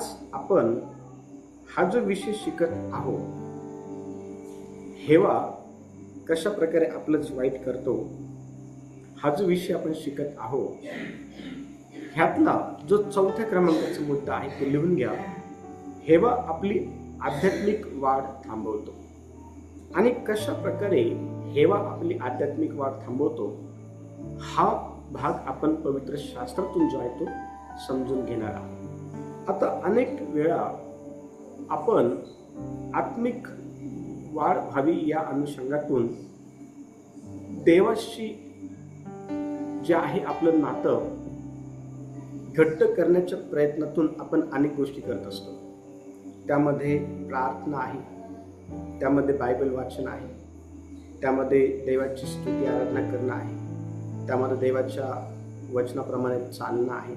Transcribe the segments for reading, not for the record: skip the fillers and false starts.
आज आपण हा जो विषय शिकत आहोत, हेवा कशा प्रकारे आपलंच वाईट करतो, हा जो विषय आपण शिकत आहोत, ह्यातला जो 4थ्या क्रमांकाचा मुद्दा आहे तो लिहून घ्या. हेवा आपली आध्यात्मिक वाढ थांबवतो. आणि कशा प्रकारे हेवा आपली आध्यात्मिक वाढ थांबवतो, हा भाग आपण पवित्र शास्त्रातून जो आहे तो समजून घेणार आहोत. आता अनेक वेळा आपण आत्मिक वाढ व्हावी या अनुषंगातून देवाशी जे आहे आपलं नातं घट्ट करण्याच्या प्रयत्नातून आपण अनेक गोष्टी करत असतो. त्यामध्ये प्रार्थना आहे, त्यामध्ये बायबल वाचन आहे, त्यामध्ये देवाची स्तुती आराधना करणं आहे, त्यामध्ये देवाच्या वचनाप्रमाणे चालणं आहे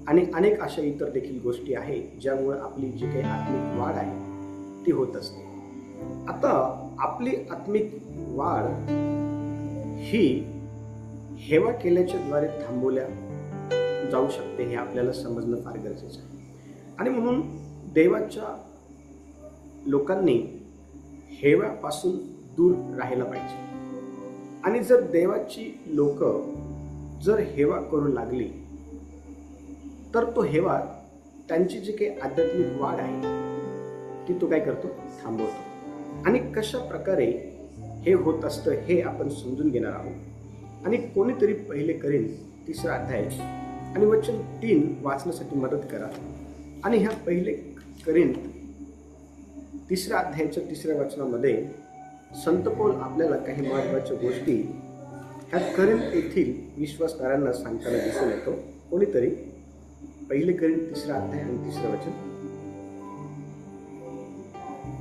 आणि अनेक अशा इतर देखील गोष्टी आहेत ज्यामुळे आपली जी काही आत्मिक वाढ आहे ती होत असते. आता आपली आत्मिक वाढ ही हेवा केल्याच्या द्वारे थांबवल्या जाऊ शकते हे आपल्याला समजणं फार गरजेचं आहे. आणि म्हणून देवाच्या लोकांनी हेव्यापासून दूर राहायला पाहिजे. आणि जर देवाची लोक जर हेवा करू लागली तर तो हेवा त्यांची जी काही आध्यात्मिक वाढ आहे ती तो काय करतो, थांबवतो. आणि कशा प्रकारे हे होत असतं हे आपण समजून घेणार आहोत. आणि कोणीतरी पहिले करीन 3रा अध्याय आणि वचन 3 वाचण्यासाठी मदत करा. आणि ह्या पहिले करीन 3ऱ्या अध्यायाच्या 3ऱ्या वचनामध्ये संत पौल आपल्याला काही महत्त्वाच्या गोष्टी ह्या करिंथ येथील विश्वासणाऱ्यांना सांगताना दिसून येतो. कोणीतरी पहिले करिंथ 3रा अध्याय आणि 3रं वचन.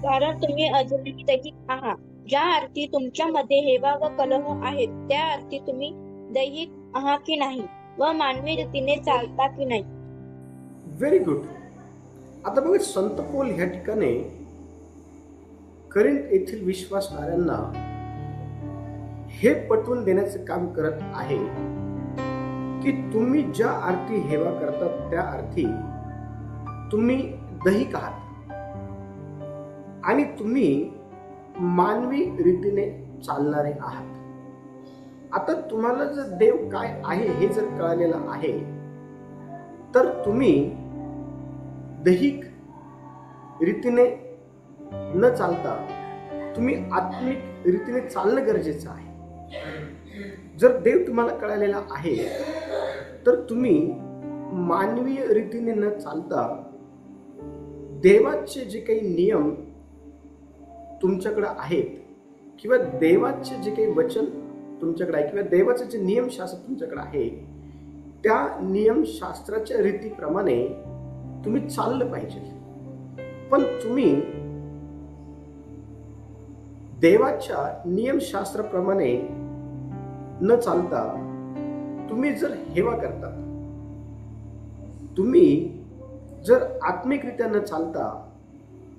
कारण तुम्ही अजूनही दैहिक आहात. ज्या अर्थी तुमच्यामध्ये हेवा व कलह आहेत, त्या अर्थी तुम्ही दैहिक आहात की नाही व मानवी रीतीने चालता की नाही. Very good. आता बघा, संत पौल ह्या ठिकाणी करिंथ येथील विश्वासणाऱ्यांना हे पटवून देण्याचे काम करत आहे की तुम्ही ज्या अर्थी हेवा करतात त्या अर्थी तुम्ही दैहिक आहात आणि तुम्ही मानवी रीतीने चालणारे आहात. आता तुम्हाला जर देव काय आहे हे जर कळलेलं आहे तर तुम्ही दैहिक रीतीने न चालता तुम्ही आत्मिक रीतीने चालणं गरजेचं आहे. जर देव तुम्हाला कळलेला आहे तर तुम्ही मानवीय रीतीने न चालता देवाचे जे काही नियम तुमच्याकडे आहेत किंवा देवाचे जे काही वचन तुमच्याकडे आहे किंवा देवाचे जे नियमशास्त्र तुमच्याकडे आहे त्या नियमशास्त्राच्या रीतीप्रमाणे तुम्ही चाललं पाहिजे. पण तुम्ही देवाच्या नियमशास्त्राप्रमाणे न चालता तुम्ही जर हेवा करतात, तुम्ही जर आत्मिकरित्या न चालता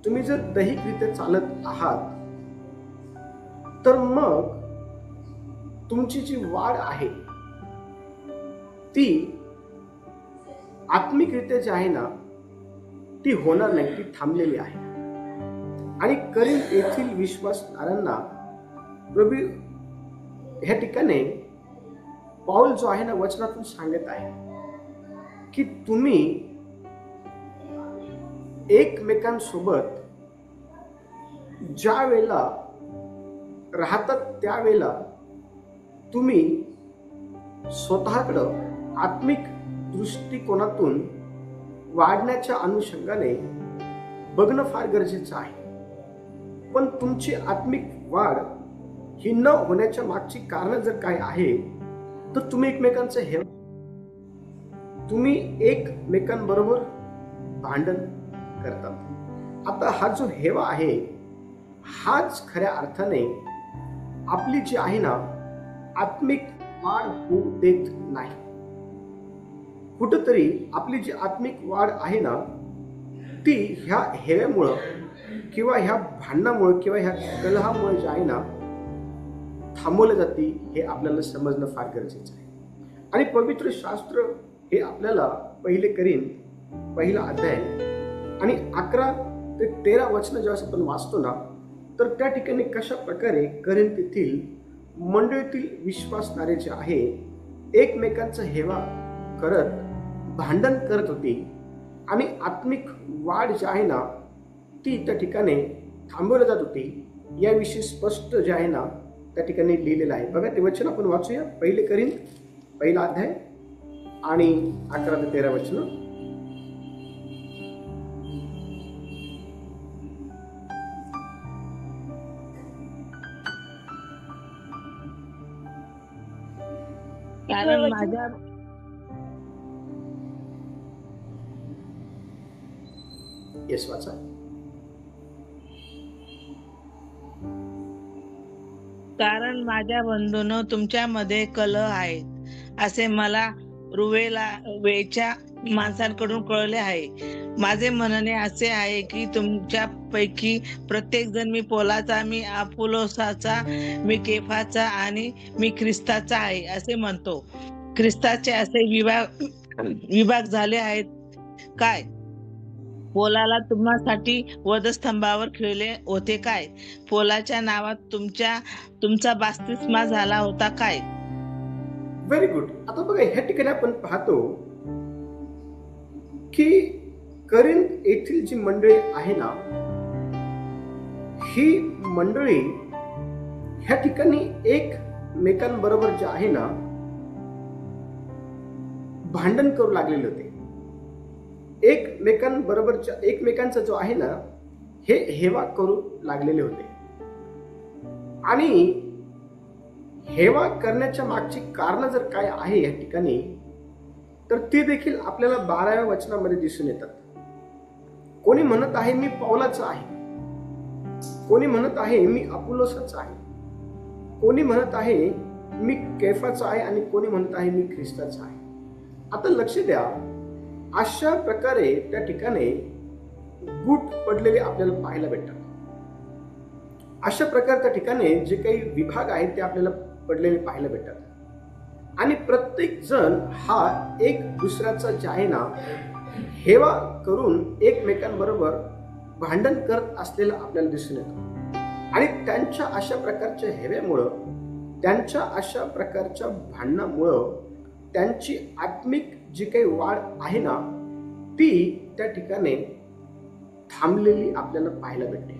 तुम्ही जर दैहिकरित्या चालत आहात तर मग तुमची जी वाढ आहे ती आत्मिकरित्या जी आहे ना ती होणार नाही, ती थांबलेली आहे. आणि करिंथ येथील विश्वासणाऱ्यांना प्रभू ह्या ठिकाणी पौल जो आहे ना वचनातून सांगत आहे की तुम्ही एकमेकांसोबत ज्या वेळेला राहतात त्यावेळेला तुम्ही स्वतःकडं आत्मिक दृष्टिकोनातून वाढण्याच्या अनुषंगाने बघणं फार गरजेचं आहे. पण तुमची आत्मिक वाढ ही न होण्याच्या मागची कारण जर काय आहे तर तुम्ही एकमेकांचं हेवा, तुम्ही एकमेकांबरोबर भांडण करतात. आता हा जो हेवा आहे हाच खऱ्या अर्थाने आपली जी आहे ना आत्मिक वाढ होऊ देत नाही. कुठंतरी आपली जी आत्मिक वाढ आहे ना ती ह्या हेव्यामुळं किंवा ह्या भांडणामुळे किंवा ह्या कलहामुळे जे आहे ना थांबवली जाते हे आपल्याला समजणं फार गरजेचं आहे. आणि पवित्र शास्त्र हे आपल्याला पहिले करीन 1 अध्याय आणि 11 ते 13 वचनं जेव्हा आपण वाचतो ना, तर त्या ठिकाणी कशा प्रकारे करिंथीतील मंडळीतील विश्वासणारे जे आहे एकमेकांचा हेवा करत भांडण करत होती आणि आत्मिक वाढ जी आहे ना ती त्या ठिकाणी थांबवली जात होती, याविषयी स्पष्ट जे आहे ना त्या ठिकाणी लिहिलेलं आहे. बघा ते वचन आपण वाचूया. 1 करिंथ 1 अध्याय आणि 11 ते 13 वचन. कारण माझ्या येस वाचा. कारण माझ्या बंधूंनो तुमच्यामध्ये कलह आहेत असे मला वेळच्या माणसांकडून कळले आहे. माझे म्हणणे असे आहे की तुमच्यापैकी प्रत्येक जण मी पौलाचा, मी अपुल्लोसाचा, मी केफाचा आणि मी ख्रिस्ताचा आहे असे म्हणतो. ख्रिस्ताचे असे विभाग झाले आहेत काय? पौलाला तुम्हासाठी वधस्तंभावर खिळले होते काय? पौलाच्या नावात तुमचा बाप्तिस्मा झाला होता काय? Very good. आता बघा ह्या ठिकाणी आपण पाहतो की करिंथ येथील जी मंडळी आहे ना, ही मंडळी ह्या ठिकाणी एकमेकांबरोबर जे आहे ना भांडण करू लागलेले होते. एकमेकांचा जो आहे ना हे हेवा करू लागलेले होते. आणि हेवा करण्याच्या मागची कारण जर काय आहे या ठिकाणी तर ते देखील आपल्याला 12व्या वचनामध्ये दिसून येतात. कोणी म्हणत आहे मी पौलाचा आहे, कोणी म्हणत आहे मी अपुल्लोसाचा आहे, कोणी म्हणत आहे मी केफाचा आहे आणि कोणी म्हणत आहे मी ख्रिस्ताचा आहे. आता लक्ष द्या, अशा प्रकारे त्या ठिकाणी गुट पडलेले आपल्याला पाहायला भेटतात. अशा प्रकारे त्या ठिकाणी जे काही विभाग आहेत ते आपल्याला पडलेले पाहायला भेटतात. आणि प्रत्येक जण हा एक दुसऱ्याचा जे आहे ना हेवा करून एकमेकांबरोबर भांडण करत असलेलं आपल्याला दिसून येतं. आणि त्यांच्या अशा प्रकारच्या हेव्यामुळं, त्यांच्या अशा प्रकारच्या भांडणामुळं त्यांची आत्मिक जी काही वाढ आहे ना ती त्या ठिकाणी थांबलेली आपल्याला पाहायला भेटते.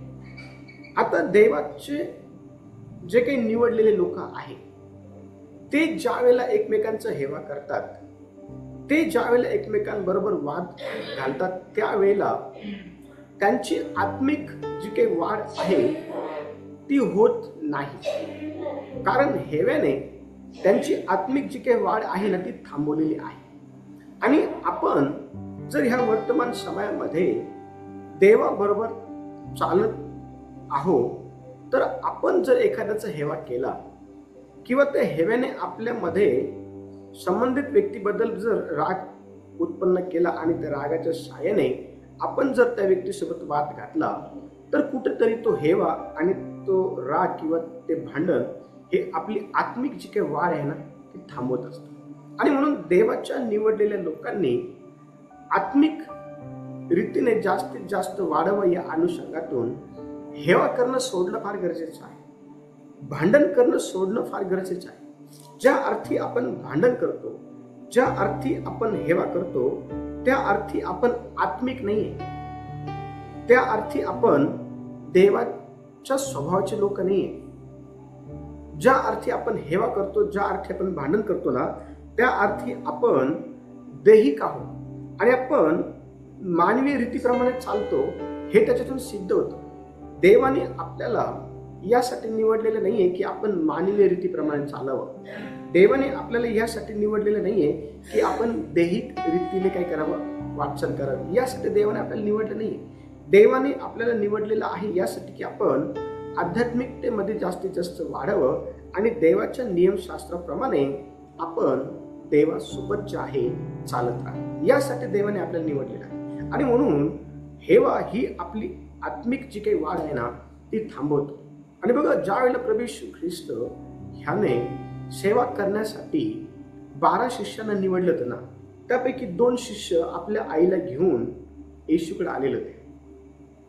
आता देवाचे जे काही निवडलेले लोक आहेत ते ज्या वेळेला एकमेकांचा हेवा करतात, ते ज्या वेळेला एकमेकांबरोबर वाद घालतात, त्यावेळेला त्यांची आत्मिक जी काही वाढ आहे ती होत नाही. कारण हेव्याने त्यांची आत्मिक जी काही वाढ आहे ना ती थांबवलेली आहे. आणि आपण जर ह्या वर्तमान समयामध्ये देवाबरोबर चालत आहोत तर आपण जर एखाद्याचा हेवा केला किंवा त्या हेव्याने आपल्यामध्ये संबंधित व्यक्तीबद्दल जर राग उत्पन्न केला आणि त्या रागाच्या साहाय्याने आपण जर त्या व्यक्तीसोबत वाद घातला तर कुठेतरी तो हेवा आणि तो राग किंवा ते भांडण हे आपली आत्मिक जी काही वाढ आहे ना ती थांबवत असतं. आणि म्हणून देवाच्या निवडलेल्या लोकांनी आत्मिक रीतीने जास्तीत जास्त वाढावं या अनुषंगातून हेवा करणं सोडणं फार गरजेचं आहे. भांडण करणं सोडणं फार गरजेचं आहे. ज्या अर्थी आपण भांडण करतो, ज्या अर्थी आपण हेवा करतो, त्या अर्थी आपण आत्मिक नाहीये, त्या अर्थी आपण देवाच्या स्वभावाचे लोक नाहीये. ज्या अर्थी आपण हेवा करतो, ज्या अर्थी आपण भांडण करतो ना त्या अर्थी आपण दैहिक आहोत आणि आपण मानवी रीतीप्रमाणे चालतो हे त्याच्यातून सिद्ध होतं. देवाने आपल्याला यासाठी निवडलेले नाहीये की आपण मानवीय रीतीप्रमाणे चालावं. देवाने आपल्याला यासाठी निवडलेलं नाहीये की आपण दैहिक रीतीने काय करावं, वाटचाल करावी. यासाठी देवाने आपल्याला निवडलं नाहीये. देवाने आपल्याला निवडलेलं आहे यासाठी की आपण आध्यात्मिकतेमध्ये जास्तीत जास्त वाढावं आणि देवाच्या नियमशास्त्राप्रमाणे आपण देवासोबत जे आहे चालत राहावं. यासाठी देवाने आपल्याला निवडलेलं आहे. आणि म्हणून हेवा ही आपली आत्मिक जी काही वाढ आहे ना ती थांबवतो. आणि बघा, ज्या वेळेला प्रभू येशू ख्रिस्त ह्याने सेवा करण्यासाठी 12 शिष्यांना निवडलं होतं ना, त्यापैकी 2 शिष्य आपल्या आईला घेऊन येशूकडे आलेले होते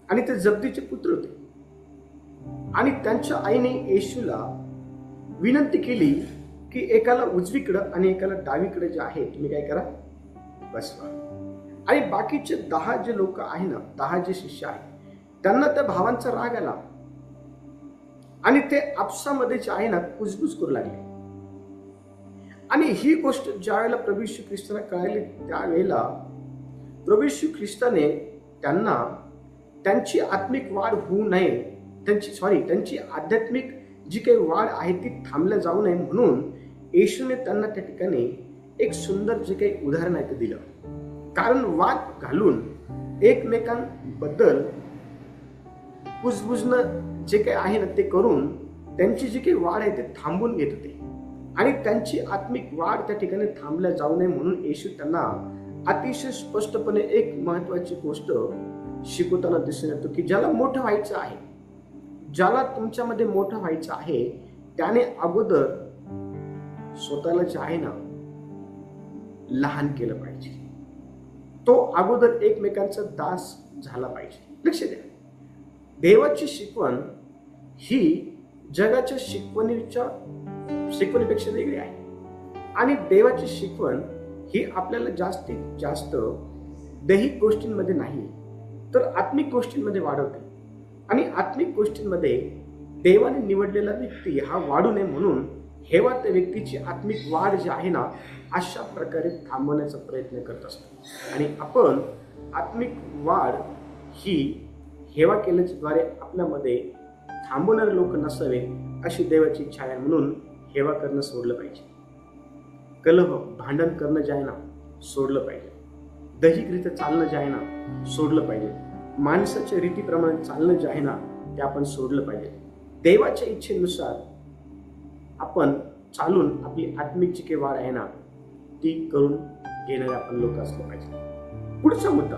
आणि ते जब्दीचे पुत्र होते. आणि त्यांच्या आईने येशूला विनंती केली की एकाला उजवीकडं आणि एकाला डावीकडे जे आहे तुम्ही काय करा, बसवा. आणि बाकीचे 10 जे लोक आहे ना, 10 जे शिष्य आहेत, त्यांना त्या भावांचा राग आला आणि ते आपसामध्ये जे आहे ना कुजबुज करू लागले. आणि ही गोष्ट ज्या वेळेला प्रभू येशू ख्रिस्ताला कळाली, त्यावेळेला प्रभू येशू ख्रिस्ताने त्यांना त्यांची आत्मिक वाढ होऊ नये, त्यांची आध्यात्मिक जी काही वाढ आहे ती थांबल्या जाऊ नये म्हणून येशूने त्यांना त्या ठिकाणी एक सुंदर जे काही उदाहरण आहे ते दिलं. कारण वाद घालून एकमेकांबद्दल कुजबुजणं जे काही आहे ना ते करून त्यांची जी काही वाढ आहे ते थांबून घेत होते आणि त्यांची आत्मिक वाढ त्या ठिकाणी थांबल्या जाऊ नये म्हणून येशू त्यांना अतिशय स्पष्टपणे एक महत्वाची गोष्ट शिकवताना दिसून येतो की ज्याला मोठं व्हायचं आहे, ज्याला तुमच्यामध्ये मोठं व्हायचं आहे, त्याने अगोदर स्वतःला जे आहे ना लहान केलं पाहिजे. तो अगोदर एकमेकांचा दास झाला पाहिजे. लक्ष द्या, देवाची शिकवण ही जगाच्या शिकवणीपेक्षा वेगळी आहे. आणि देवाची शिकवण ही आपल्याला जास्तीत जास्त दैहिक गोष्टींमध्ये नाही तर आत्मिक गोष्टींमध्ये वाढवते. आणि आत्मिक गोष्टींमध्ये देवाने निवडलेला व्यक्ती हा वाढू नये म्हणून हेवा त्या व्यक्तीची आत्मिक वाढ जी आहे ना अशा प्रकारे थांबवण्याचा प्रयत्न करत असतो. आणि आपण आत्मिक वाढ ही हेवा केल्याच्या द्वारे आपल्यामध्ये थांबवणारे लोक नसावे अशी देवाची इच्छा आहे. म्हणून हेवा करणं सोडलं पाहिजे, कलह भांडण करणं जे आहे ना सोडलं पाहिजे, दैहिकरित्या चालणं जे आहे ना सोडलं पाहिजे, माणसाच्या रीतीप्रमाणे चालणं जे आहे ना ते आपण सोडलं पाहिजे. देवाच्या इच्छेनुसार आपण चालून आपली आत्मिक जी काही वाढ आहे ना ती करून घेणारे आपण लोक असले पाहिजे. पुढचा मुद्दा,